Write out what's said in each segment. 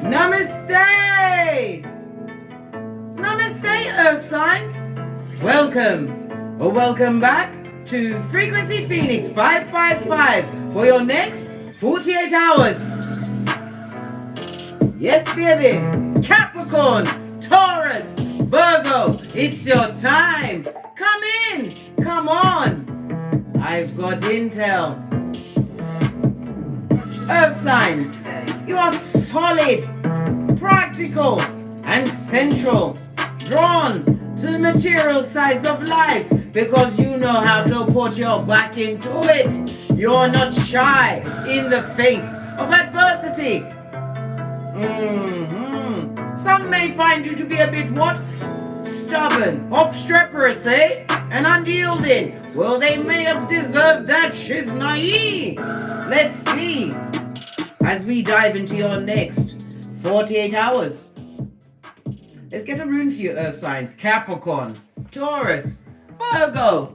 Namaste! Namaste, Earth signs! Welcome, or welcome back to Frequency Phoenix 555 for your next 48 hours. Yes, baby! Capricorn, Taurus, Virgo, it's your time! Come in! Come on! I've got intel. Earth signs, you are solid, practical, and central, drawn to the material sides of life because you know how to put your back into it. You're not shy in the face of adversity. Some may find you to be a bit what? Stubborn, obstreperous, eh? And unyielding. Well, they may have deserved that shiznai. Let's see as we dive into your next 48 hours. Let's get a rune for you, Earth signs. Capricorn, Taurus, Virgo.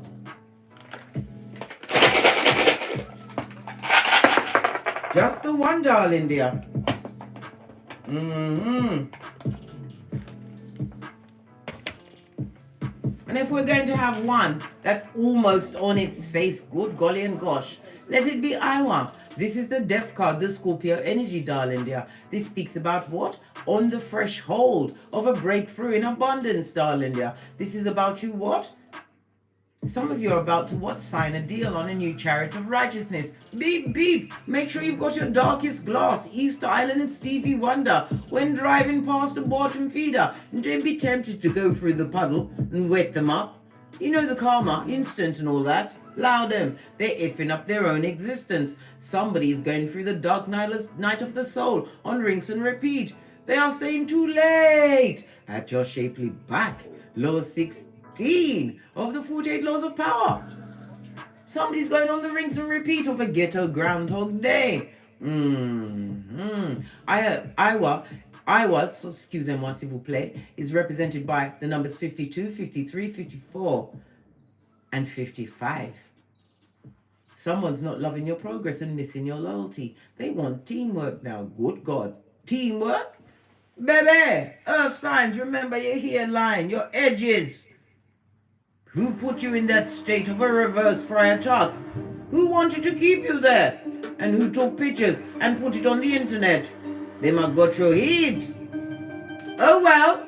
Just the one, darling dear. And if we're going to have one that's almost on its face, good golly and gosh, let it be Iowa. This is the death card, the Scorpio energy, darling dear. This speaks about what? On the threshold of a breakthrough in abundance, darling dear. This is about you what? Some of you are about to what? Sign a deal on a new chariot of righteousness. Beep, beep. Make sure you've got your darkest glass, Easter Island and Stevie Wonder when driving past a bottom feeder. And don't be tempted to go through the puddle and wet them up. You know the karma, instant and all that. Allow them. They're effing up their own existence. Somebody's going through the dark night of the soul on rinse and repeat. They are saying too late. At your shapely back, law 16 of the 48 laws of power. Somebody's going on the rinse and repeat of a ghetto groundhog day. Iowa's, excusez-moi s'il vous plaît, is represented by the numbers 52, 53, 54, and 55. Someone's not loving your progress and missing your loyalty. They want teamwork now. Good God. Teamwork? Baby, Earth signs, remember your hairline, your edges. Who put you in that state of a reverse friar tuck? Who wanted to keep you there? And who took pictures and put it on the internet? They might got your heads. Oh well.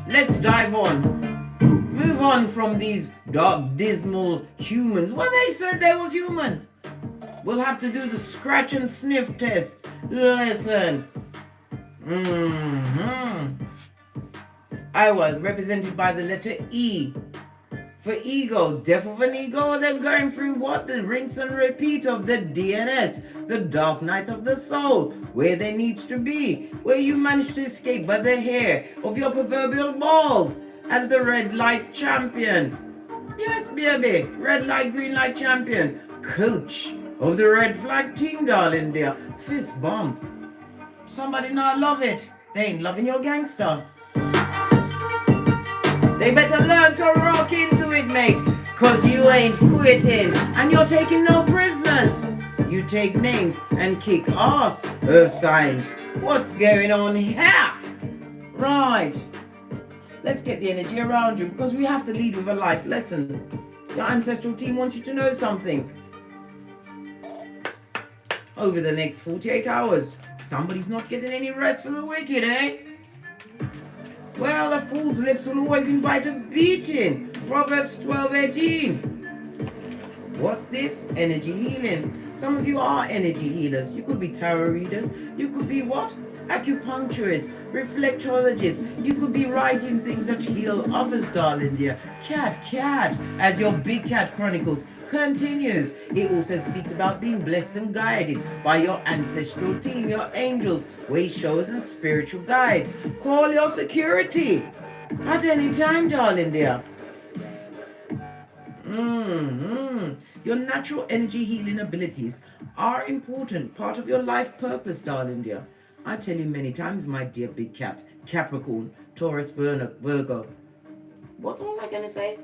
Let's dive on. Move on from these dark, dismal humans. Well, they said they was human. We'll have to do the scratch and sniff test. Listen. I was represented by the letter E. For ego, death of an ego, then going through what? The rinse and repeat of the DNS, the dark night of the soul, where there needs to be, where you manage to escape by the hair of your proverbial balls as the red light champion. Yes, baby, red light, green light champion, coach of the red flag team, darling dear. Fist bump. Somebody not love it. They ain't loving your gangster. They better learn to rock into it, mate, cause you ain't quitting and you're taking no prisoners. You take names and kick ass, Earth signs. What's going on here? Right. Let's get the energy around you because we have to lead with a life lesson. Your ancestral team wants you to know something. Over the next 48 hours, somebody's not getting any rest for the wicked, eh? Well, a fool's lips will always invite a beating. Proverbs 12:18. What's this? Energy healing. Some of you are energy healers. You could be tarot readers. You could be what? Acupuncturists, reflectologists. You could be writing things that heal others, darling dear. Cat, as your Big Cat Chronicles continues. It also speaks about being blessed and guided by your ancestral team, your angels, way showers and spiritual guides. Call your security at any time, darling dear. Your natural energy healing abilities are important part of your life purpose, darling dear. I tell you many times, my dear Big Cat, Capricorn, Taurus, Virgo. What was I going to say?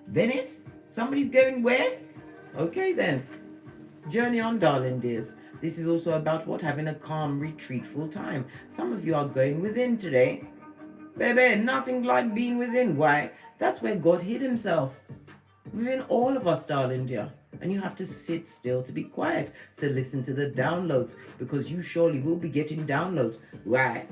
Venice? Somebody's going where? Okay then. Journey on, darling dears. This is also about what? Having a calm, retreatful time. Some of you are going within today. Baby, nothing like being within. Why? That's where God hid himself. Within all of us, darling dear. And you have to sit still to be quiet, to listen to the downloads, because you surely will be getting downloads. Why?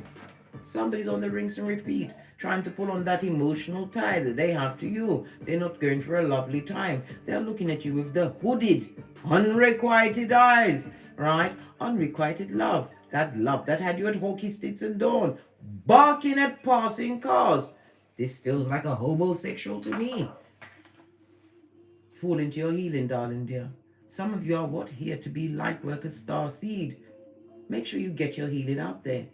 Somebody's on the rinse and repeat, trying to pull on that emotional tie that they have to you. They're not going for a lovely time. They're looking at you with the hooded, unrequited eyes, right? Unrequited love. That love that had you at hockey sticks at dawn, barking at passing cars. This feels like a homosexual to me. Fall into your healing, darling dear. Some of you are what? Here to be light worker star seed. Make sure you get your healing out there.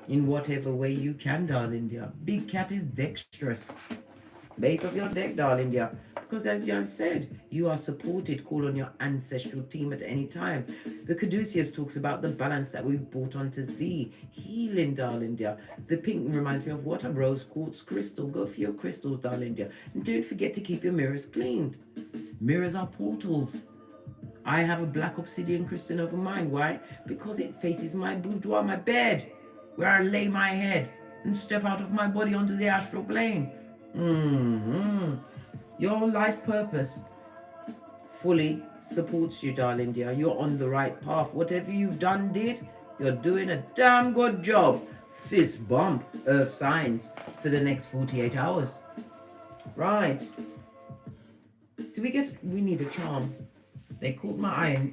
In whatever way you can, darling dear. Big cat is dexterous. Base of your deck, darling dear. Because as I said, you are supported. Call on your ancestral team at any time. The Caduceus talks about the balance that we brought onto thee. Healing, darling dear. The pink reminds me of what? A rose quartz crystal. Go for your crystals, darling dear. And don't forget to keep your mirrors cleaned. Mirrors are portals. I have a black obsidian crystal over mine. Why? Because it faces my boudoir, my bed, where I lay my head and step out of my body onto the astral plane. Your life purpose fully supports you, darling dear. You're on the right path. Whatever you've did, you're doing a damn good job. Fist bump, earth signs, for the next 48 hours. Right. We need a charm. They caught my eye.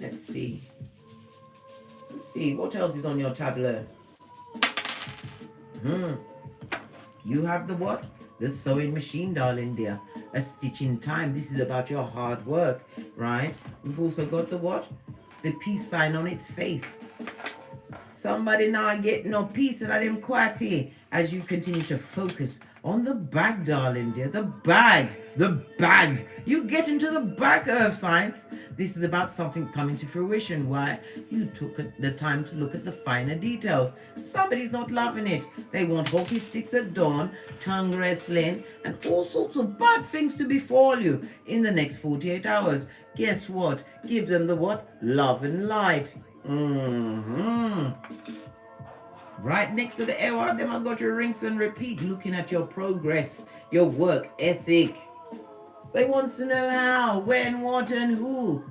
Let's see. What else is on your tableau? You have the what? The sewing machine, darling dear. A stitch in time. This is about your hard work, right? We've also got the what? The peace sign on its face. Somebody not get no peace and them quatty as you continue to focus on the bag, darling dear. The bag. You get into the bag, earth signs. This is about something coming to fruition. Why? You took the time to look at the finer details. Somebody's not loving it. They want hockey sticks at dawn, tongue wrestling, and all sorts of bad things to befall you in the next 48 hours. Guess what? Give them the what? Love and light. Right next to the air, them I got your rinse and repeat, looking at your progress, your work ethic. They wants to know how, when, what, and who.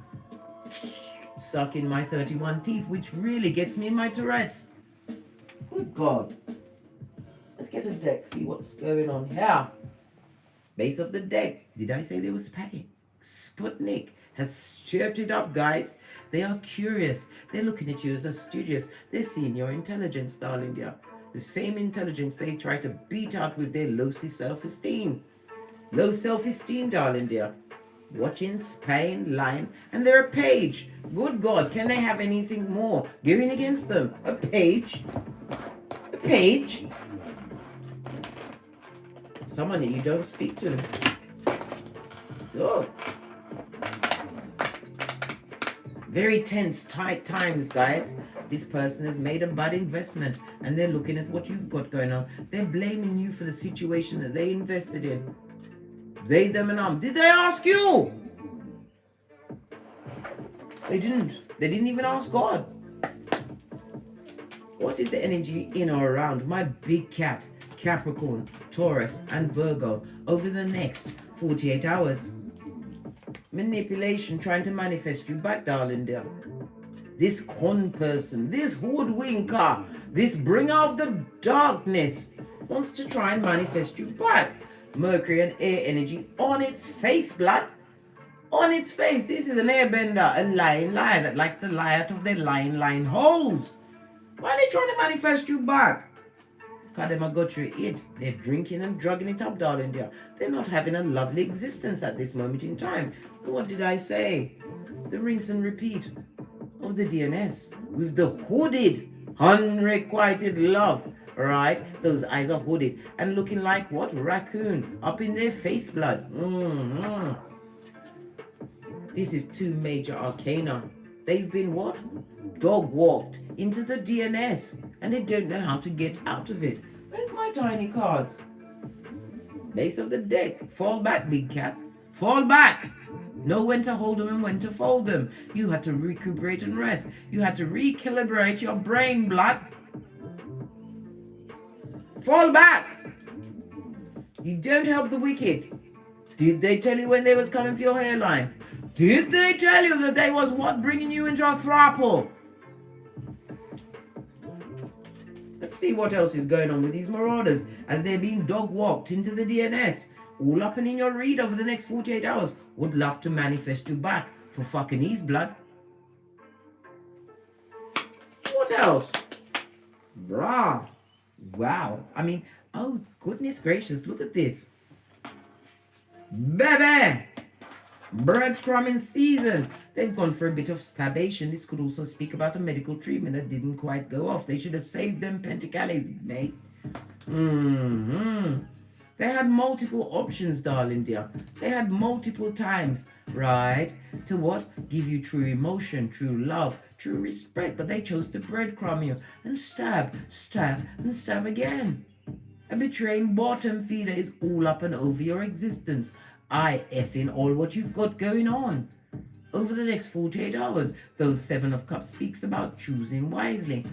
Sucking my 31 teeth, which really gets me in my Tourette's. Good God. Let's get a deck, see what's going on here. Base of the deck. Did I say there was pain? Sputnik has stirred it up, guys. They are curious. They're looking at you as a studious. They're seeing your intelligence, darling dear. The same intelligence they try to beat out with their low self-esteem. Low self-esteem, darling dear. Watching, spying, lying, and they're a page. Good God, can they have anything more going against them? A page? A page? Someone that you don't speak to them. Look. Very tense, tight times, guys. This person has made a bad investment and they're looking at what you've got going on. They're blaming you for the situation that they invested in. They, them, and them. Did they ask you? They didn't. They didn't even ask God. What is the energy in or around my big cat, Capricorn, Taurus, and Virgo over the next 48 hours? Manipulation, trying to manifest you back, darling dear. This con person, this hoodwinker, this bringer of the darkness wants to try and manifest you back. Mercury and air energy on its face, blood. On its face. This is an airbender, a lying liar that likes to lie out of their lying holes. Why are they trying to manifest you back? God, them got you it. They're drinking and drugging it up, darling dear. They're not having a lovely existence at this moment in time. What did I say? The rinse and repeat of the DNS with the hooded, unrequited love, right? Those eyes are hooded and looking like what? Raccoon up in their face, blood. This is two major arcana. They've been what? Dog walked into the DNS and they don't know how to get out of it. Where's my tiny cards? Base of the deck. Fall back, big cat. Fall back. Know when to hold them and when to fold them. You had to recuperate and rest. You had to recalibrate your brain, blood. Fall back. You don't help the wicked. Did they tell you when they was coming for your hairline? Did they tell you that they was what bringing you into a thrapple? Let's see what else is going on with these marauders as they're being dog walked into the DNS. All up and in your read over the next 48 hours. Would love to manifest you back for fucking ease, blood. What else? Bruh. Wow. I mean, oh, goodness gracious. Look at this. Baby. Breadcrumbing season. They've gone for a bit of starvation. This could also speak about a medical treatment that didn't quite go off. They should have saved them penticales, mate. They had multiple options, darling dear. They had multiple times, right, to what? Give you true emotion, true love, true respect. But they chose to breadcrumb you and stab, stab, and stab again. A betraying bottom feeder is all up and over your existence. I effing all what you've got going on. Over the next 48 hours, those 7 of Cups speaks about choosing wisely.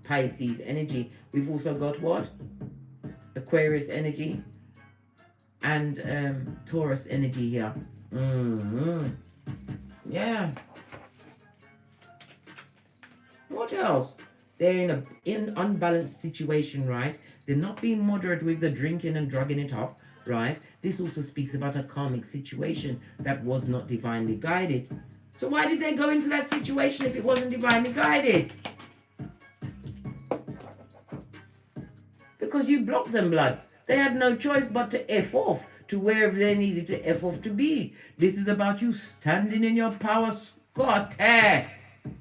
Pisces energy. We've also got what? Aquarius energy and Taurus energy here. Yeah. What else? They're in an unbalanced situation, right? They're not being moderate with the drinking and drugging it up, right? This also speaks about a karmic situation that was not divinely guided. So why did they go into that situation if it wasn't divinely guided? Because you blocked them, blood. They had no choice but to F off to wherever they needed to F off to be. This is about you standing in your power, Scott.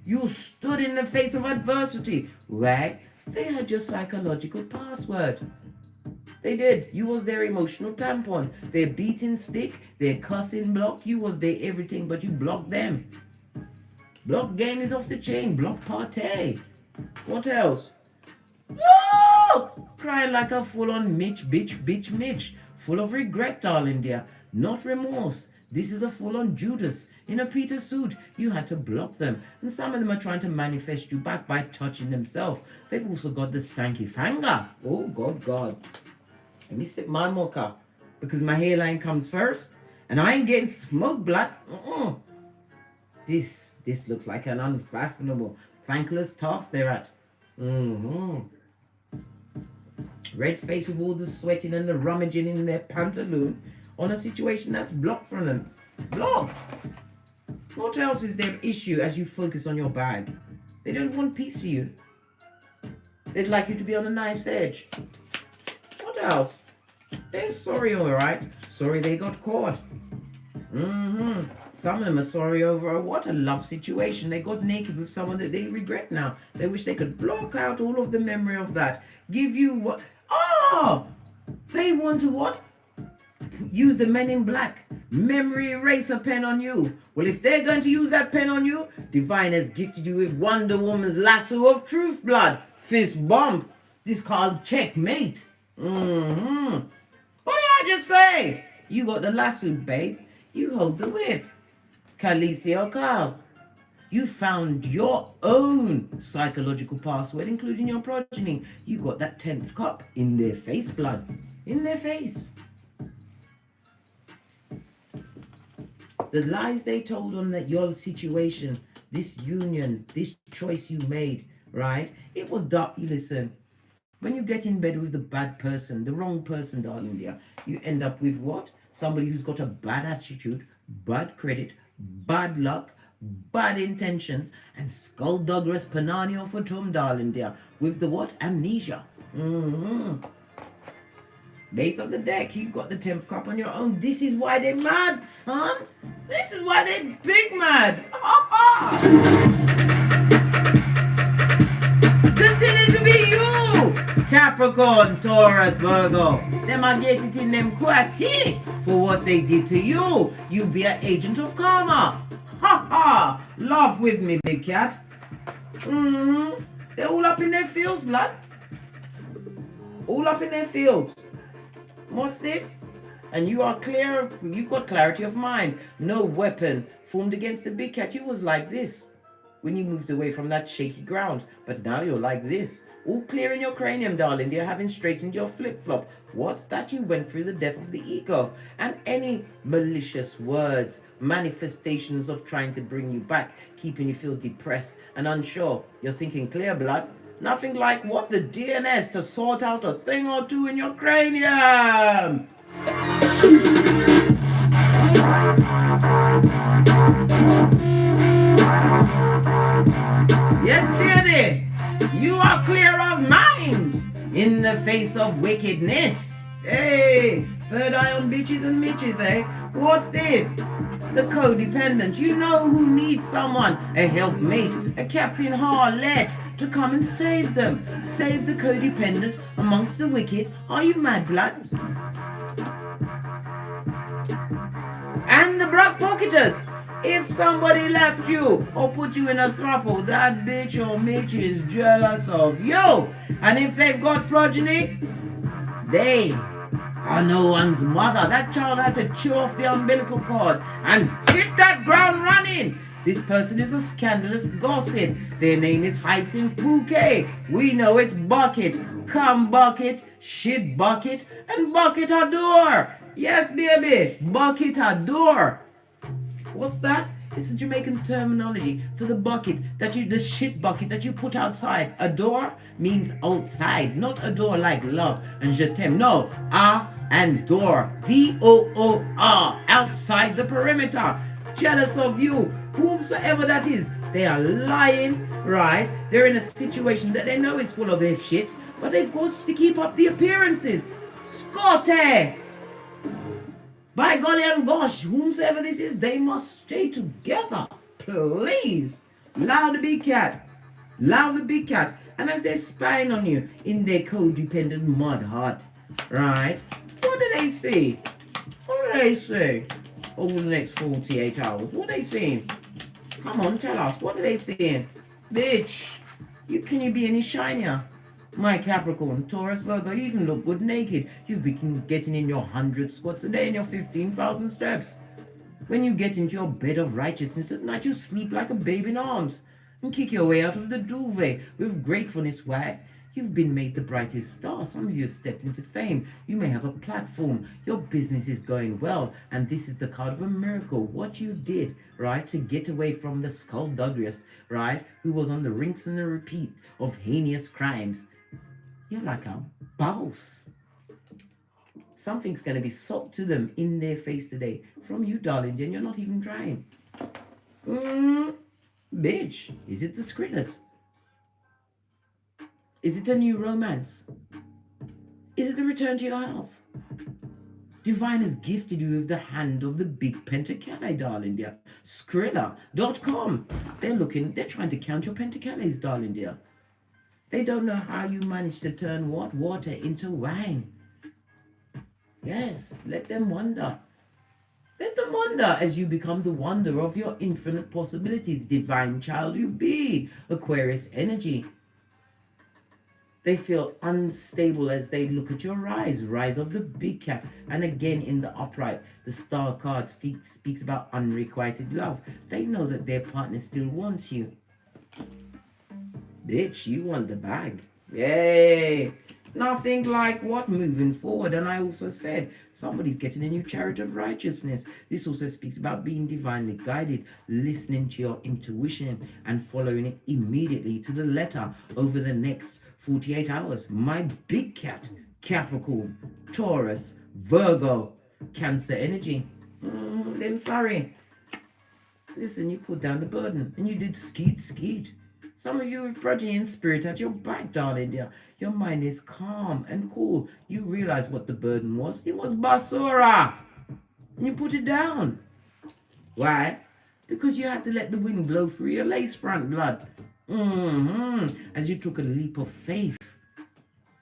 You stood in the face of adversity, right? They had your psychological password. They did. You was their emotional tampon. Their beating stick, their cussing block. You was their everything, but you blocked them. Block game is off the chain. Block party. What else? Look! Crying like a full-on Mitch, bitch, Mitch. Full of regret, darling dear. Not remorse. This is a full-on Judas. In a Peter suit, you had to block them. And some of them are trying to manifest you back by touching themselves. They've also got the stanky finger. Oh, God. Let me sip my mocha. Because my hairline comes first. And I ain't getting smoke blood. This looks like an unfathomable, thankless task they're at. Red face with all the sweating and the rummaging in their pantaloon on a situation that's blocked from them. Blocked! What else is their issue as you focus on your bag? They don't want peace for you. They'd like you to be on a knife's edge. What else? They're sorry, alright. Sorry they got caught. Some of them are sorry over what a love situation. They got naked with someone that they regret now. They wish they could block out all of the memory of that. Give you what? Oh! They want to what? Use the Men in Black memory eraser pen on you. Well, if they're going to use that pen on you, Divine has gifted you with Wonder Woman's lasso of truth, blood. Fist bump. This called checkmate. What did I just say? You got the lasso, babe. You hold the whip. Calicio Carl. You found your own psychological password, including your progeny. You got that 10th cup in their face, blood. In their face. The lies they told on that your situation, this union, this choice you made, right? It was dark. Listen, when you get in bed with the bad person, the wrong person, darling dear, you end up with what? Somebody who's got a bad attitude, bad credit, bad luck, bad intentions, and skullduggerous pananio for tum, darling dear, with the what? Amnesia. Base of the deck, you got the 10th cup on your own. This is why they're mad, son. This is why they're big mad. Continue to be you, Capricorn, Taurus, Virgo. Them are get it in them quatty for what they did to you. You be an agent of karma. Laugh with me, big cat. They're all up in their fields, blood. All up in their fields. What's this? And you are clear, you've got clarity of mind. No weapon formed against the big cat. You was like this when you moved away from that shaky ground. But now you're like this. All clear in your cranium, darling. You're having straightened your flip-flop. What's that? You went through the death of the ego. And any malicious words, manifestations of trying to bring you back, keeping you feel depressed and unsure. You're thinking clear, blood. Nothing like what the DNS to sort out a thing or two in your cranium. Yes, baby, you are clear of mind in the face of wickedness. Hey, third eye on bitches and mitches, eh? What's this? The codependent. You know who needs someone, a helpmate, a Captain Harlot to come and save them. Save the codependent amongst the wicked. Are you mad, blood? And the broke pocketers. If somebody left you or put you in a throuple, that bitch or mitch is jealous of you. And if they've got progeny, they are no one's mother. That child had to chew off the umbilical cord and hit that ground running. This person is a scandalous gossip. Their name is Hyacinth Bouquet. We know it's Bucket. Come Bucket, shit Bucket, and Bucket Adore. Yes, baby, Bucket Adore. What's that? It's a Jamaican terminology for the bucket that you, the shit bucket that you put outside. Adore means outside, not adore like love and je t'aime. No, and door, D-O-O-R, outside the perimeter. Jealous of you, whomsoever that is. They are lying, right? They're in a situation that they know is full of their shit, but they've got to keep up the appearances. Scotty! By golly and gosh, whomsoever this is, they must stay together. Please. Allow the big cat. Allow the big cat. And as they're spying on you in their codependent mud hut, right? What do they see? What do they see over the next 48 hours? What are they seeing? Come on, tell us. What are they seeing? Bitch, can you be any shinier? My Capricorn, Taurus, Virgo, you even look good naked. You've been getting in your 100 squats a day and your 15,000 steps. When you get into your bed of righteousness at night, you sleep like a babe in arms and kick your way out of the duvet with gratefulness. Why? You've been made the brightest star. Some of you have stepped into fame. You may have a platform. Your business is going well. And this is the card of a miracle. What you did, right, to get away from the skullduggeress, right, who was on the rinse and the repeat of heinous crimes. You're like a boss. Something's going to be soaked to them in their face today. From you, darling, and you're not even trying. Bitch, is it the Skrillers? Is it a new romance? Is it the return to your health? Divine has gifted you with the hand of the big pentacale, darling dear. Skrilla.com. They're trying to count your pentacales, darling dear. They don't know how you managed to turn what? Water into wine. Yes, let them wonder. Let them wonder as you become the wonder of your infinite possibilities. Divine child you be. Aquarius energy. They feel unstable as they look at your rise. Rise of the big cat. And again in the upright, the star card speaks about unrequited love. They know that their partner still wants you. Bitch, you want the bag. Yay. Nothing like what? Moving forward. And I also said, somebody's getting a new chariot of righteousness. This also speaks about being divinely guided, listening to your intuition and following it immediately to the letter over the next 48 hours. My big cat, Capricorn, Taurus, Virgo, Cancer energy. I'm sorry. Listen, you put down the burden and you did skeet. Some of you with progeny and spirit at your back, darling dear. Your mind is calm and cool. You realize what the burden was. It was basura. And you put it down. Why? Because you had to let the wind blow through your lace front, blood. As you took a leap of faith.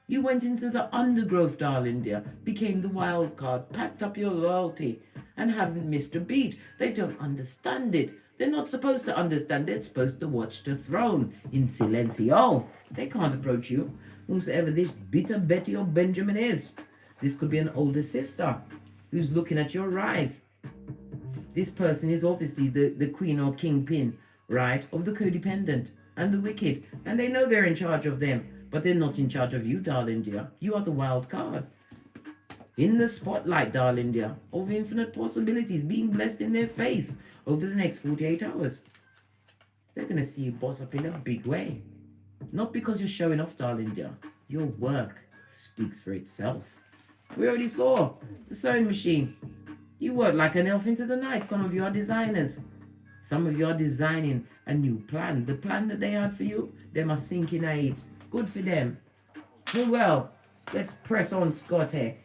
You went into the undergrowth, darling dear. Became the wild card. Packed up your loyalty. And haven't missed a beat. They don't understand it. They're not supposed to understand. They're supposed to watch the throne in silencio. They can't approach you, whomsoever this bitter Betty or Benjamin is. This could be an older sister who's looking at your rise. This person is obviously the queen or kingpin, right, of the codependent and the wicked. And they know they're in charge of them, but they're not in charge of you, darling dear. You are the wild card. In the spotlight, darling dear, of infinite possibilities being blessed in their face over the next 48 hours. They're going to see you boss up in a big way. Not because you're showing off, darling dear. Your work speaks for itself. We already saw the sewing machine. You work like an elf into the night. Some of you are designers. Some of you are designing a new plan. The plan that they had for you, they must sink in it. Good for them. Well, let's press on, Scotty.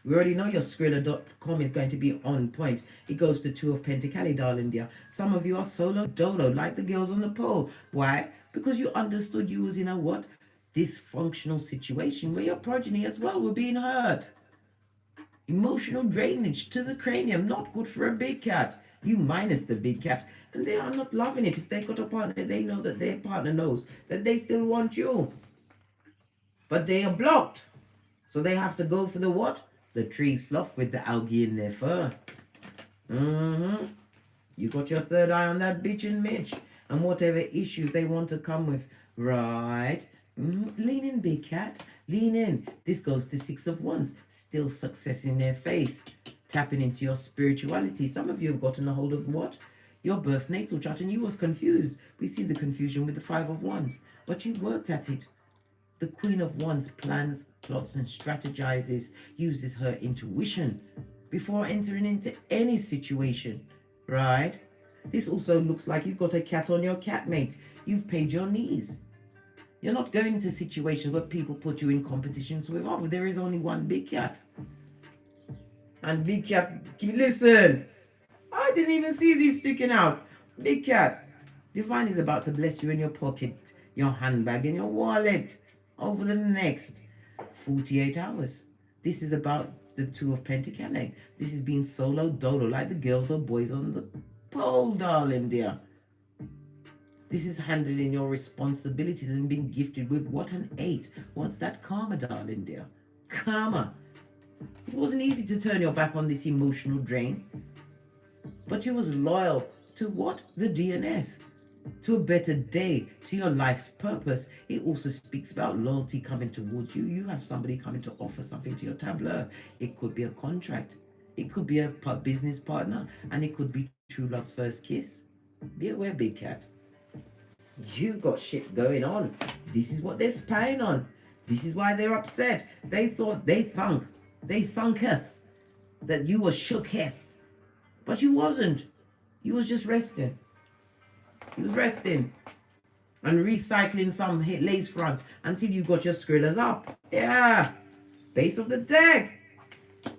We already know your Skrilla.com is going to be on point. It goes to 2 of Pentacles, darling dear. Some of you are solo dolo, like the girls on the pole. Why? Because you understood you was in a what? Dysfunctional situation where your progeny as well were being hurt. Emotional drainage to the cranium, not good for a big cat. You minus the big cat. And they are not loving it. If they got a partner, they know that their partner knows that they still want you. But they are blocked. So they have to go for the what? The tree sloth with the algae in their fur. You got your third eye on that bitch and Mitch. And whatever issues they want to come with. Right. Lean in, big cat. Lean in. This goes to 6 of Wands. Still success in their face. Tapping into your spirituality. Some of you have gotten a hold of what? Your birth natal chart, and you was confused. We see the confusion with the 5 of Wands. But you worked at it. The Queen of Wands plans, plots, and strategizes, uses her intuition before entering into any situation, right? This also looks like you've got a cat on your cat mate. You've paid your knees. You're not going to situations where people put you in competitions with others. There is only one big cat. And big cat, listen, I didn't even see these sticking out. Big cat, Divine is about to bless you in your pocket, your handbag, and your wallet over the next 48 hours. This is about the 2 of Pentacles. This is being solo dolo, like the girls or boys on the pole, darling dear. This is handling your responsibilities and being gifted with what? An 8. What's that? Karma, darling dear. Karma. It wasn't easy to turn your back on this emotional drain. But you was loyal to what? The DNS. To a better day, to your life's purpose. It also speaks about loyalty coming towards you. You have somebody coming to offer something to your tableau. It could be a contract. It could be a business partner. And it could be true love's first kiss. Be aware, big cat. You got shit going on. This is what they're spying on. This is why they're upset. They thought they thunketh that you was shooketh. But you wasn't. You was just resting. He was resting and recycling some lace front until you got your Skrillas up. Yeah. Base of the deck.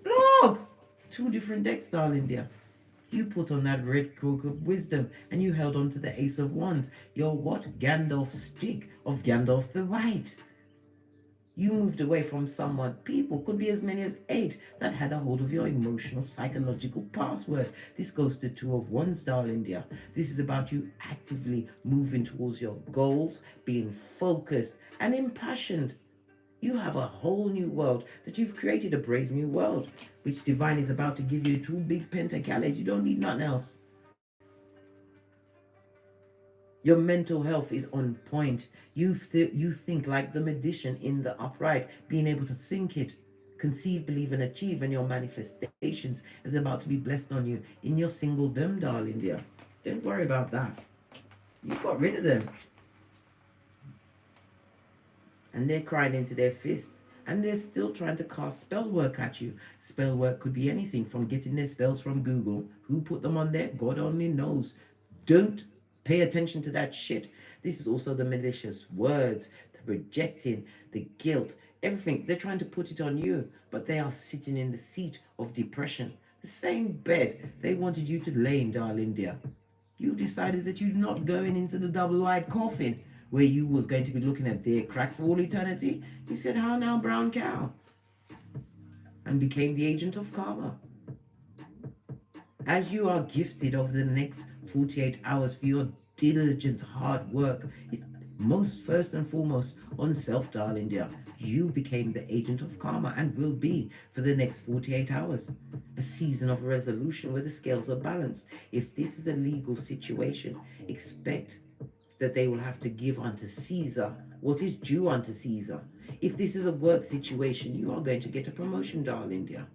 Look. 2 different decks, darling dear. You put on that red cloak of wisdom and you held on to the Ace of Wands. Your what? Gandalf's stick of Gandalf the White. You moved away from someone. People, could be as many as 8, that had a hold of your emotional, psychological password. This goes to 2 of Wands, darling dear. This is about you actively moving towards your goals, being focused and impassioned. You have a whole new world that you've created, a brave new world, which Divine is about to give you 2 big pentacles. You don't need nothing else. Your mental health is on point. You think like the magician in the upright, being able to think it, conceive, believe, and achieve, and your manifestations is about to be blessed on you in your singledom, darling dear. Don't worry about that. You got rid of them. And they're crying into their fist. And they're still trying to cast spell work at you. Spell work could be anything from getting their spells from Google. Who put them on there? God only knows. Don't pay attention to that shit. This is also the malicious words, the projecting, the guilt, everything. They're trying to put it on you, but they are sitting in the seat of depression. The same bed they wanted you to lay in, darling dear. You decided that you're not going into the double-wide coffin where you was going to be looking at their crack for all eternity. You said, how now, brown cow? And became the agent of karma. As you are gifted over the next 48 hours for your diligent hard work, it's most first and foremost on self, darling dear. You became the agent of karma and will be for the next 48 hours. A season of resolution where the scales are balanced. If this is a legal situation, expect that they will have to give unto Caesar what is due unto Caesar. If this is a work situation, you are going to get a promotion, darling dear.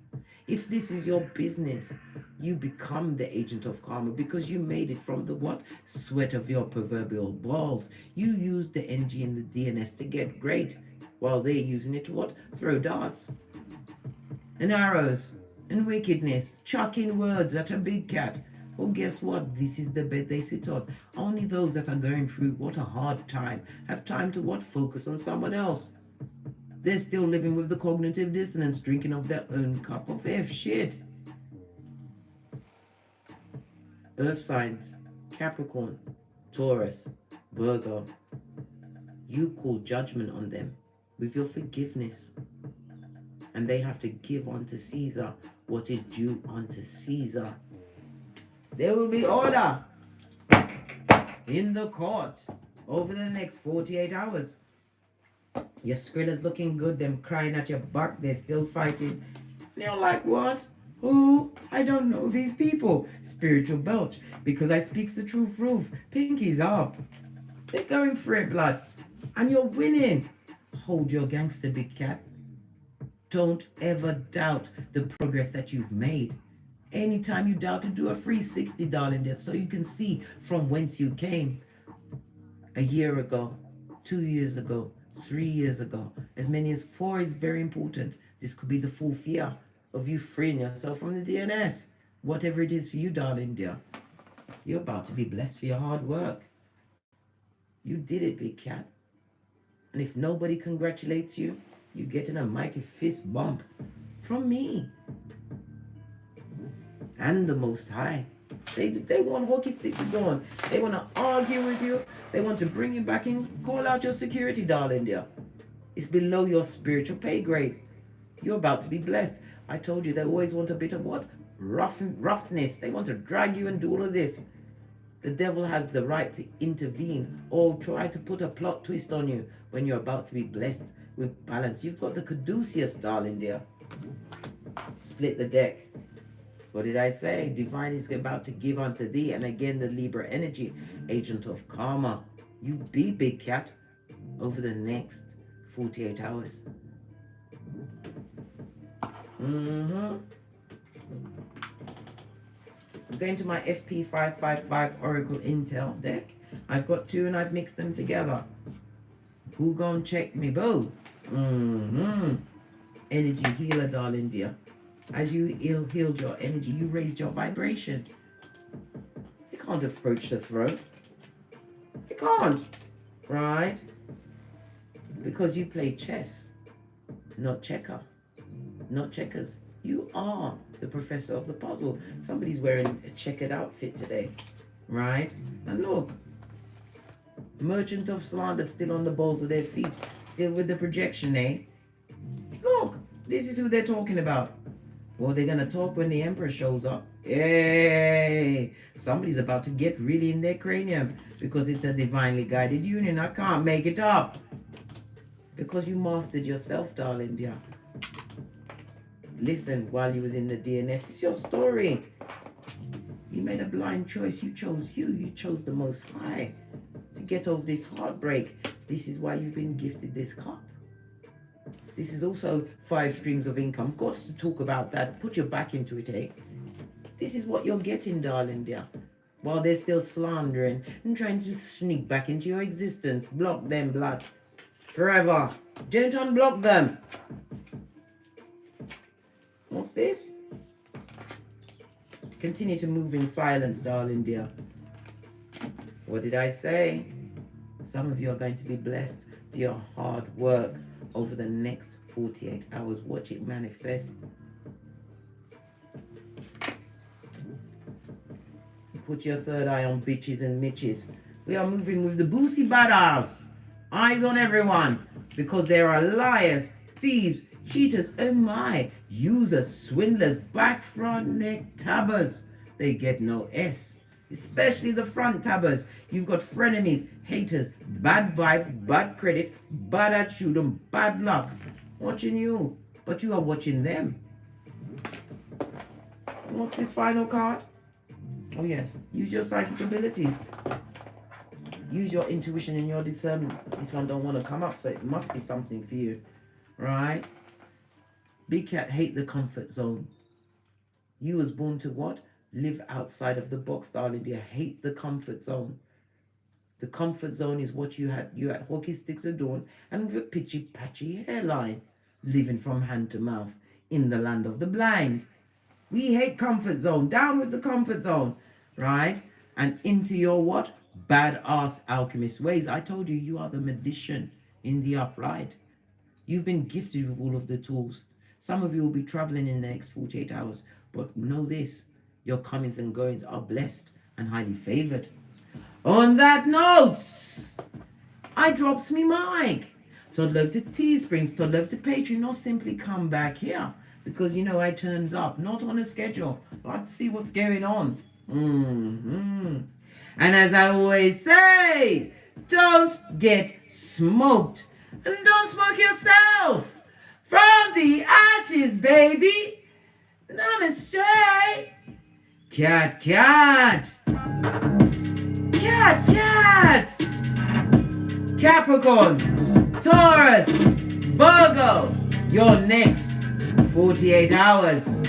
If this is your business, you become the agent of karma because you made it from the what? Sweat of your proverbial balls. You used the energy in the DNS to get great, while they're using it to what? Throw darts and arrows and wickedness, chucking words at a big cat. Well, guess what? This is the bed they sit on. Only those that are going through what a hard time have time to what? Focus on someone else. They're still living with the cognitive dissonance, drinking of their own cup of F shit. Earth signs, Capricorn, Taurus, Virgo. You call judgment on them with your forgiveness. And they have to give unto Caesar what is due unto Caesar. There will be order in the court over the next 48 hours. Your Skrilla's looking good, them crying at your back, they're still fighting. And you're like, what? Who? I don't know these people. Spiritual belch, because I speaks the truth roof. Pinkies up. They're going for it, blood. And you're winning. Hold your gangster, big cat. Don't ever doubt the progress that you've made. Anytime you doubt to do a 360, darling, there, so you can see from whence you came. A year ago, 2 years ago, 3 years ago, as many as 4 is very important. This could be the full fear of you freeing yourself from the DNS. Whatever it is for you, darling dear, you're about to be blessed for your hard work. You did it, big cat. And if nobody congratulates you, you're getting a mighty fist bump from me and the Most High. They want hockey sticks going. They want to argue with you. They want to bring you back in. Call out your security, darling dear. It's below your spiritual pay grade. You're about to be blessed. I told you they always want a bit of what? Roughness. They want to drag you and do all of this. The devil has the right to intervene or try to put a plot twist on you when you're about to be blessed with balance. You've got the caduceus, darling dear. Split the deck. What did I say? Divine is about to give unto thee. And again, the Libra energy, agent of karma. You be, big cat, over the next 48 hours. I'm going to my FP555 Oracle Intel deck. I've got 2 and I've mixed them together. Who gonna check me, boo? Energy healer, darling dear. As you healed your energy, you raised your vibration. You can't approach the throne. You can't, right? Because you play chess, not checker, not checkers. You are the professor of the puzzle. Somebody's wearing a checkered outfit today, right? And look, merchant of slander still on the balls of their feet, still with the projection, eh? Look, this is who they're talking about. Well, they're going to talk when the emperor shows up. Hey, somebody's about to get really in their cranium because it's a divinely guided union. I can't make it up. Because you mastered yourself, darling dear. Listen, while you was in the DNS, it's your story. You made a blind choice. You chose you. You chose the Most High to get over this heartbreak. This is why you've been gifted this cup. This is also 5 streams of income. Got to talk about that. Put your back into it, eh? This is what you're getting, darling dear. While they're still slandering and trying to sneak back into your existence. Block them, blood. Forever. Don't unblock them. What's this? Continue to move in silence, darling dear. What did I say? Some of you are going to be blessed for your hard work over the next 48 hours. Watch it manifest. Put your third eye on bitches and mitches. We are moving with the boosie badass. Eyes on everyone. Because there are liars, thieves, cheaters, oh my, users, swindlers, back, front, neck, tabbers. They get no S. especially the front tabbers. You've got frenemies, haters, bad vibes, bad credit, bad attitude, and bad luck watching you, but you are watching them. What's this final card? Oh yes, use your psychic abilities. Use your intuition and your discernment. This one don't want to come up, so it must be something for you, right? Big cat hate the comfort zone. You was born to what? Live outside of the box, darling dear. Hate the comfort zone. The comfort zone is what you had. You had hockey sticks of dawn and with a pitchy patchy hairline, living from hand to mouth in the land of the blind. We hate comfort zone. Down with the comfort zone, right? And into your what? Badass alchemist ways. I told you, you are the magician in the upright. You've been gifted with all of the tools. Some of you will be traveling in the next 48 hours, but know this, your comings and goings are blessed and highly favored. On that note, I drops me mic. Todd love to Teesprings, Todd love to Patreon, or simply come back here, because you know I turns up, not on a schedule. I like to see what's going on. And as I always say, don't get smoked. And don't smoke yourself. From the ashes, baby. Namaste. Cat, cat. Cat, cat. Capricorn, Taurus, Virgo. Your next 48 hours.